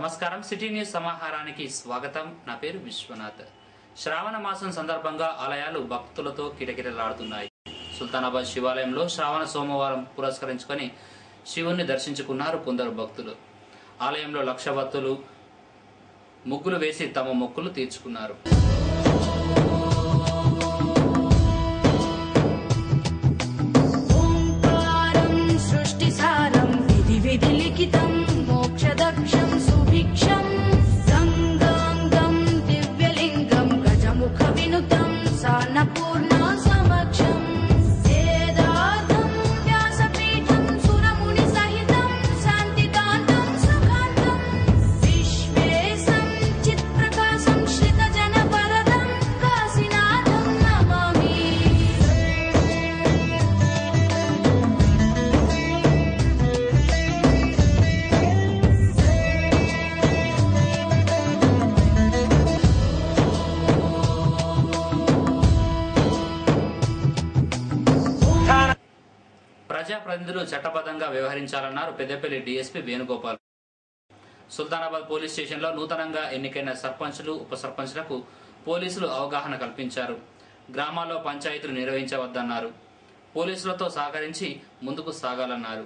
నమస్కారం city news సమాహారానికి స్వాగతం. నా పేరు విశ్వనాథ్. శ్రావణ మాసం సందర్భంగా ఆలయాలు భక్తులతో కిటకిటలాడుతున్నాయి. సుల్తానాబాద్ శివాలయంలో శ్రావణ సోమవారం పురస్కరించుకొని శివుణ్ణి దర్శించుకున్నారు కొందరు భక్తులు. ఆలయంలో లక్ష భక్తులు ముగ్గులు వేసి తమ మొక్కులు తీర్చుకున్నారు. ప్రజాప్రతినిధులు చట్టబద్ధంగా వ్యవహరించాలన్నారు పెద్దపల్లి డీఎస్పీ వేణుగోపాల్. సుల్తానాబాద్ పోలీస్ స్టేషన్లో నూతనంగా ఎన్నికైన సర్పంచ్లు, ఉప సర్పంచ్లకు పోలీసులు అవగాహన కల్పించారు. గ్రామాల్లో పంచాయతీలు నిర్వహించవద్దన్నారు. పోలీసులతో సహకరించి ముందుకు సాగాలన్నారు.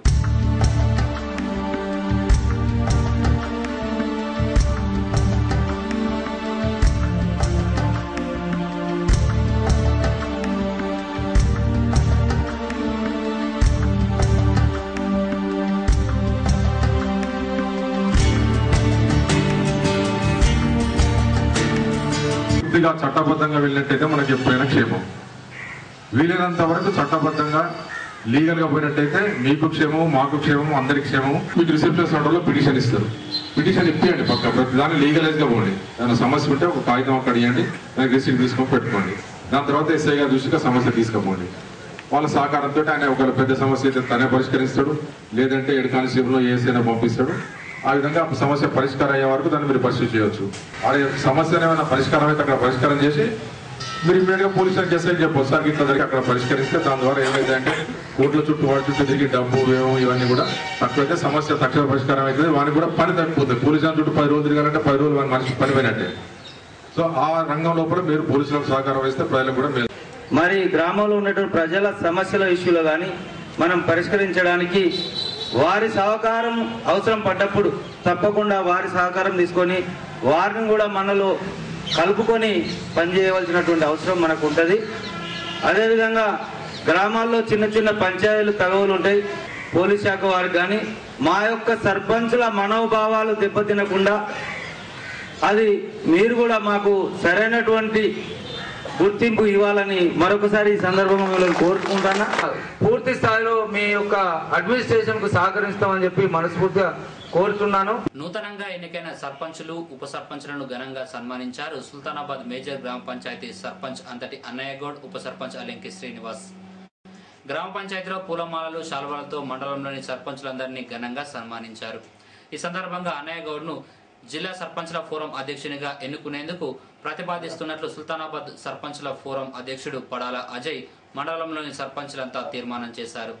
చట్టబద్ధంగా వెళ్ళినట్టయితే మనకి ఎప్పుడైనా క్షేమం. వీలైనంత వరకు చట్టబద్ధంగా లీగల్ గా పోయినట్టయితే మీకు క్షేమము, మాకు క్షేమము, అందరికి క్షేమము. మీకు రిసెప్షన్ సెంటర్లో పిటిషన్ ఇస్తారు. పిటిషన్ ఇప్పియండి, పక్క ప్రతి దాన్ని లీగలైజ్ గా పోండి. ఏదైనా సమస్య ఉంటే ఒక కాగితం అక్కడ ఇవ్వండి, దానికి రిసీట్ తీసుకొని పెట్టుకోండి. దాని తర్వాత ఎస్ఐ గారి దృష్టిగా సమస్య తీసుకుపోండి. వాళ్ళ సహకారంతో ఆయన ఒక పెద్ద సమస్య అయితే తనే పరిష్కరిస్తాడు, లేదంటే ఏడు కానిస్టేబుల్లో ఏసైనా పంపిస్తాడు. ఆ విధంగా సమస్య పరిష్కారం అయ్యే వరకు దాన్ని మీరు పరిశీలి చేయవచ్చు. ఆ సమస్య ఏమైనా పరిష్కారం అయితే అక్కడ పరిష్కారం చేసి మీరు ఇమీడియట్గా పోలీస్ స్టేషన్ చెప్పవచ్చు, సార్ ఇట్లా జరిగి అక్కడ పరిష్కరిస్తే దాని ద్వారా ఏమైతే అంటే కోట్ల చుట్టూ వాడి చుట్టూ తిరిగి డబ్బు వ్యయం ఇవన్నీ కూడా తక్కువైతే సమస్య తక్షణ పరిష్కారం అవుతుంది. వానికి కూడా పని తగ్గిపోతుంది. పోలీసు చుట్టూ 10 రోజులు తిరగాలంటే 10 రోజులు వాని మనిషి పని పోయినట్టే. సో ఆ రంగం లోపల మీరు పోలీసులకు సహకారం వహిస్తే ప్రజలకు కూడా మేలు. మరి గ్రామంలో ఉన్నటువంటి ప్రజల సమస్యల ఇష్యూలో కానీ మనం పరిష్కరించడానికి వారి సహకారం అవసరం పడ్డప్పుడు తప్పకుండా వారి సహకారం తీసుకొని వారిని కూడా మనలో కలుపుకొని పనిచేయవలసినటువంటి అవసరం మనకు ఉంటుంది. అదేవిధంగా గ్రామాల్లో చిన్న చిన్న పంచాయతీలు తగవులు ఉంటాయి. పోలీస్ శాఖ వారికి కానీ మా యొక్క సర్పంచుల మనోభావాలు దెబ్బతినకుండా అది మీరు కూడా మాకు సరైనటువంటి గుర్తింపు ఇవ్వాలని మరొకసారి ఈ సందర్భంగా మిమ్మల్ని కోరుకుంటున్నా. పూర్తి స్థాయిలో మీ యొక్క అడ్మినిస్ట్రేషన్ కు సహకరిస్తామని చెప్పి మనస్ఫూర్తిగా కోరుతున్నాను. నూతనంగా ఎన్నికైన సర్పంచులు, ఉప సర్పంచులను ఘనంగా సన్మానించారు సుల్తానాబాద్ మేజర్ గ్రామ పంచాయతీ సర్పంచ్ అంతటి అన్నయ్యగౌడ్, ఉప సర్పంచ్ అలెంకి శ్రీనివాస్. గ్రామ పంచాయతీలో పూలమాలలు, శాల్వాలతో మండలంలోని సర్పంచులందరినీ ఘనంగా సన్మానించారు. ఈ సందర్భంగా అన్నయ్యగౌడ్ను జిల్లా సర్పంచ్ల ఫోరం అధ్యక్షునిగా ఎన్నుకునేందుకు ప్రతిపాదిస్తున్నట్లు సుల్తానాబాద్ సర్పంచ్ల ఫోరం అధ్యక్షుడు పడాల అజయ్ మండలంలోని సర్పంచ్లంతా తీర్మానం చేశారు.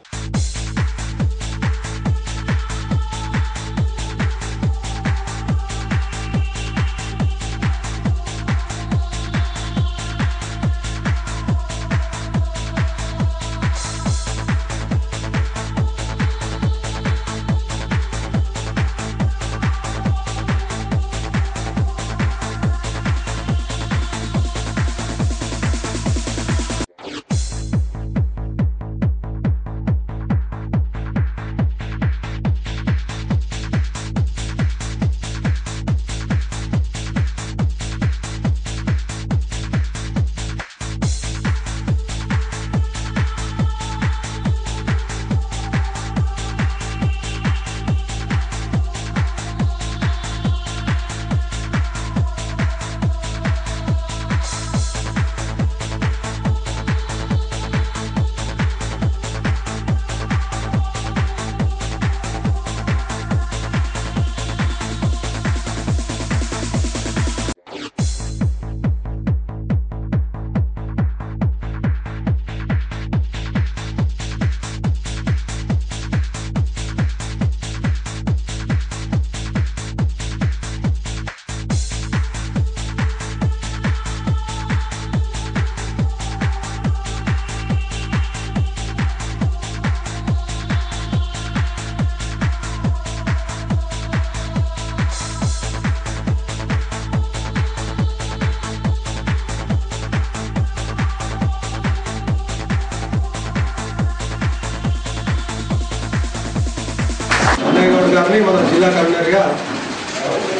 గారిని మన జిల్లా కన్వీనర్గా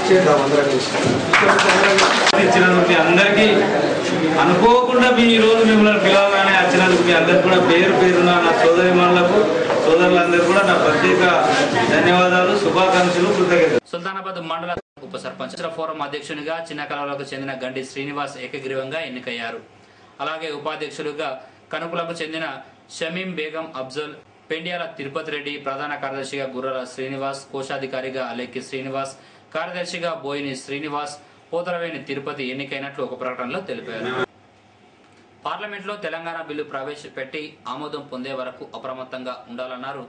చేద్దాం అందరం ఇచ్చినందుకు మీ అందరికీ అనుకోకుండా మీ ఈరోజు మిమ్మల్ని పిలవగానే వచ్చినందుకు మీ అందరికీ కూడా పేరు పేరున నా సోదరిమణులకు సోదరులందరూ కూడా నా ప్రత్యేక ధన్యవాదాలు, శుభాకాంక్షలు, కృతజ్ఞతలు. సుల్తానాబాద్ మండల ఉప సర్పంచ్ ఫోరం అధ్యక్షునిగా చిన్న కలవలకు చెందిన గండి శ్రీనివాస్ ఏకగ్రీవంగా ఎన్నికయ్యారు. అలాగే ఉపాధ్యక్షులుగా కనుకులకు చెందిన షమీం బేగం అఫ్జల్, పెండ్యాల తిరుపతి రెడ్డి, ప్రధాన కార్యదర్శిగా గుర్రాల శ్రీనివాస్, కోశాధికారిగా అలెక్కి శ్రీనివాస్, కార్యదర్శిగా బోయిని శ్రీనివాస్, పోతరవేణి తిరుపతి ఎన్నికైనట్లు ఒక ప్రకటనలో తెలిపారు. పార్లమెంట్లో తెలంగాణ బిల్లు ప్రవేశపెట్టి ఆమోదం పొందే వరకు అప్రమత్తంగా ఉండాలన్నారు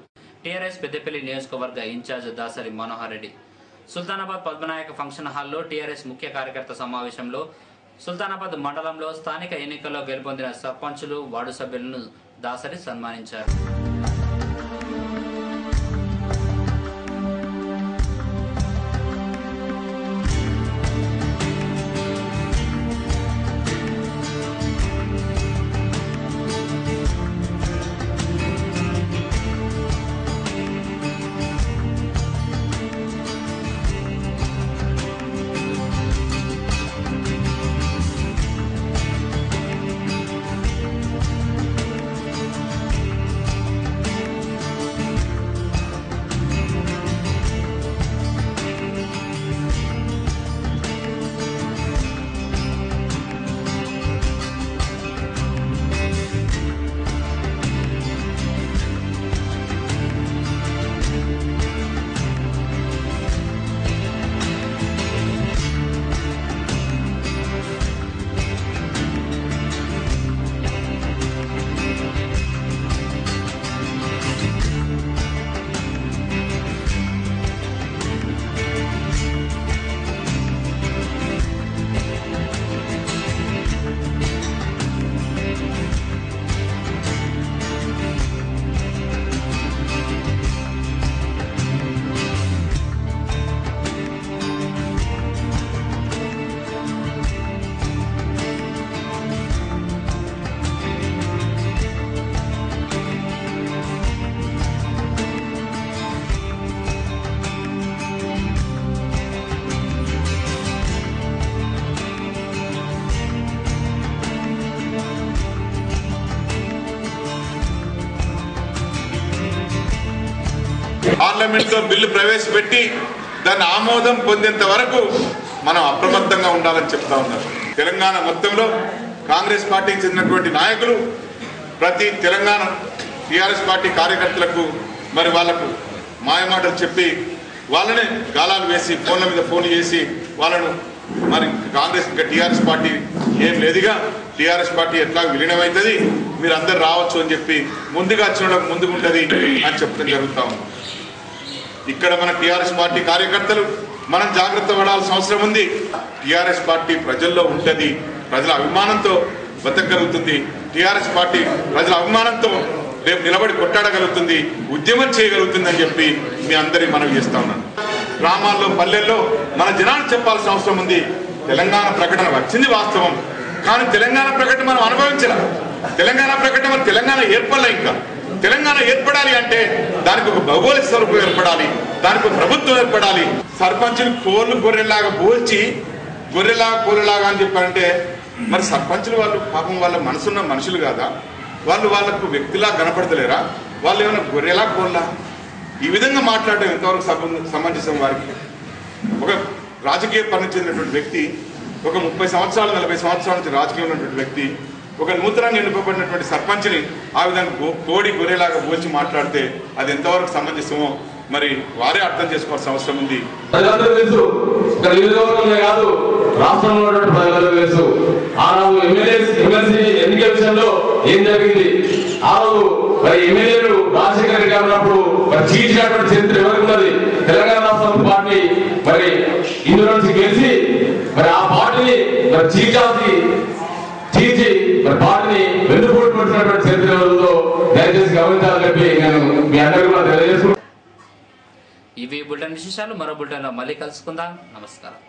టీఆర్ఎస్ పెద్దపల్లి నియోజకవర్గ ఇన్ఛార్జ్ దాసరి మనోహర్ రెడ్డి. సుల్తానాబాద్ పద్మనాయక ఫంక్షన్ హాల్లో టీఆర్ఎస్ ముఖ్య కార్యకర్త సమావేశంలో సుల్తానాబాద్ మండలంలో స్థానిక ఎన్నికల్లో గెలుపొందిన సర్పంచులు, వార్డు సభ్యులను దాసరి సన్మానించారు. పార్లమెంట్ లో బిల్లు ప్రవేశపెట్టి దాన్ని ఆమోదం పొందేంత వరకు మనం అప్రమత్తంగా ఉండాలని చెప్తా ఉన్నారు. తెలంగాణ మొత్తంలో కాంగ్రెస్ పార్టీకి చెందినటువంటి నాయకులు ప్రతి తెలంగాణ టీఆర్ఎస్ పార్టీ కార్యకర్తలకు మరి వాళ్లకు మాయమాటలు చెప్పి వాళ్ళని గాలాలు వేసి ఫోన్ల మీద ఫోన్ చేసి వాళ్ళను మరి కాంగ్రెస్ ఇంకా టీఆర్ఎస్ పార్టీ ఏం లేదుగా, టీఆర్ఎస్ పార్టీ ఎట్లా విలీనమవుతుంది, మీరు అందరు రావచ్చు అని చెప్పి ముందుగా వచ్చిన ముందుకుంటుంది అని చెప్పడం జరుగుతూ ఉంది. ఇక్కడ మన టీఆర్ఎస్ పార్టీ కార్యకర్తలు మనం జాగ్రత్త పడాల్సిన అవసరం ఉంది. టీఆర్ఎస్ పార్టీ ప్రజల్లో ఉంటుంది, ప్రజల అభిమానంతో బతకగలుగుతుంది. టీఆర్ఎస్ పార్టీ ప్రజల అభిమానంతో రేపు నిలబడి కొట్టాడగలుగుతుంది, ఉద్యమం చేయగలుగుతుంది అని చెప్పి మీ అందరికీ మనం చేస్తా ఉన్నాను. గ్రామాల్లో పల్లెల్లో మన జనానికి చెప్పాల్సిన అవసరం ఉంది. తెలంగాణ ప్రకటన వచ్చింది వాస్తవం, కానీ తెలంగాణ ప్రకటన మనం అనుభవించాలి. తెలంగాణ ప్రకటన మన తెలంగాణ ఏర్పడలే. ఇంకా తెలంగాణ ఏర్పడాలి అంటే దానికి ఒక భౌగోళిక స్వరూపం ఏర్పడాలి, దానికి ఒక ప్రభుత్వం ఏర్పడాలి. సర్పంచులు కోళ్ళు గొర్రెలాగా పోల్చి గొర్రెలాగా కోళ్ళలాగా అని చెప్పారంటే మరి సర్పంచులు వాళ్ళు పాపం వాళ్ళ మనసున్న మనుషులు కాదా? వాళ్ళు వాళ్ళకు వ్యక్తిలా కనపడతలేరా? వాళ్ళు ఏమైనా గొర్రెలా కోళ్ళ? ఈ విధంగా మాట్లాడటం ఎంతవరకు సమంజసం? వారికి ఒక రాజకీయ పని చెందినటువంటి వ్యక్తి, ఒక 30 సంవత్సరాలు 40 సంవత్సరాల నుంచి రాజకీయంలో ఉన్నటువంటి వ్యక్తి ఒక నూతనంగా ఎన్నుకోబడినటువంటి సర్పంచ్ని ఆ విధంగా కోడి గొర్రెలాగా పోల్చి మాట్లాడితే అది ఎంతవరకు సమంజసమో మరి వారే అర్థం చేసుకోవాల్సిన అవసరం ఉంది. ప్రజలందరూ తెలుసు, ఇక్కడ నియోజకవర్గంలో కాదు రాష్ట్రంలో ఉన్నటువంటి ప్రజలందరూ తెలుసు. ఆ రోజు ఎమ్మెల్సీ ఎన్నికల విషయంలో ఏం జరిగింది, ఆ రోజు మరి ఎమ్మెల్యేలు రాజశేఖర రెడ్డి గారు ఉన్నప్పుడు మరి చీల్చినటువంటి చరిత్ర ఎవరికి ఉన్నది? తెలంగాణ రాష్ట్ర పార్టీ మరి ఇందులో నుంచి గెలిచి మరి ఆ పార్టీని మరి చీల్చి మరి పార్టీని వెన్నుపోటుపడుతున్నటువంటి చరిత్ర ఎవరితో దయచేసి గమనించాలని చెప్పి నేను మీ అందరికీ కూడా తెలియజేసుకుంటున్నాను. ఇవి బులెటిన్ విశేషాలు. మరో బులెటిన్లో మళ్ళీ కలుసుకుందాం. నమస్కారం.